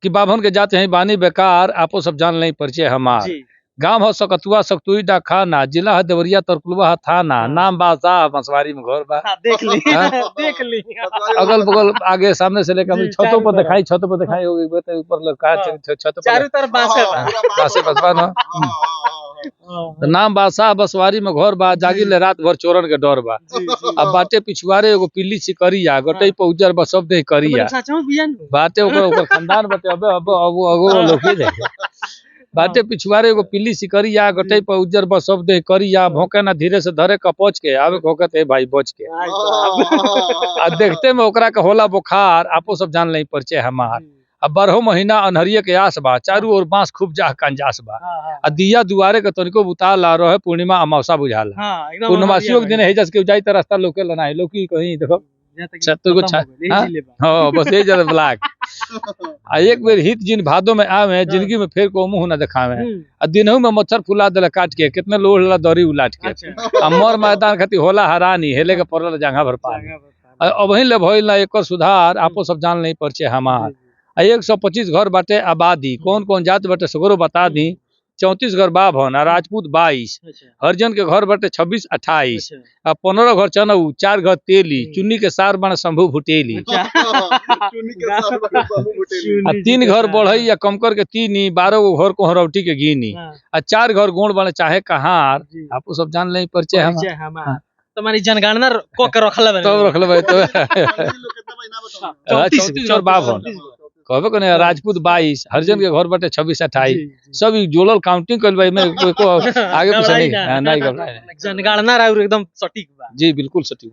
कि बाभन के जाते हैं बानी बेकार, आपो सब जान नहीं परिचय हमार। गांव हो सकतुआ सकतुई डा खाना, जिला है देवरिया तरकुलवा है थाना, नाम बासा मसवारी में घर बा। देख ली देख ली अगल बगल आगे सामने से लेकर छतों पर दिखाई होगी ऊपर लगा छत पर चारों तरफ बासे बा। बासे बसवा ना। तो नाम बासा बसवारी में घर बा, जागी ले रात भर चोरन के डर बा। अब बाटे पिछुआरे एगो पिल्ली सिकरिया, गटई पर उजर बा सब दे करिया। बाटे ओकर खानदान बाटे अब लोके जाए। बाटे पिछुआरे एगो पिल्ली सिकरिया, गटई पर उजर बा सब दे करिया, भौंके ना धीरे से धरे कपोच के आवे भौंकत है भाई बच के। आ देखते में ओकरा के होला बुखार, आपो सब जान नहीं परिचय हमार। अब 12 महीना अनहरिये के आस बा, चारू ओर बांस खूब जाह कंजास बा। आ दिया दुआरे के तनिको बुता ला रहे, पूर्णिमा अमावसा बुझाला। पूर्णमासियों के दिन है जस के जाई त रास्ता लोके लना है, लोकी कहीं देखो छत्तो को हां बस ये जरा ब्लैक। आ एक बेर हित जिन भादो में आवे, जिंदगी में फिर को मुंह न दिखावे। आ दिनहु में मच्छर फुला देला काट के, कितने लोहला दरी उलाट के। आ मोर मैदान खाती होला हरानी, हेले के पड़ल जंगा भर पानी। अब वही ले भइल ना एकर सुधार, आपो सब जान नहीं परिचय हमार। 125 घर बाटे आबादी, कौन कौन जात बाटे सगरो बता दी। 34 घर बाभन, राजपूत 22, हरिजन के घर बाटे 26-28, 15 घर चनऊ, 4 घर तेली, चुन्नी के सार बने शंभू भुटेली, 3 घर बढ़ई या कमकर के तीनी, 12 गो घर को हरौटी के गिनी, 4 घर गोड़ बने चाहे कहार। आपको सब जान नहीं परिचय हम तुम्हारी जनगणना को के रखले तो 34 घर बाभन कहबे कने, राजपूत 22, हरिजन के घर बाटे 26-28, सब जोड़ल काउंटिंग कइल बा। में आगे पीछे नहीं जनगणना एकदम सटीक बा। जी बिल्कुल सटीक।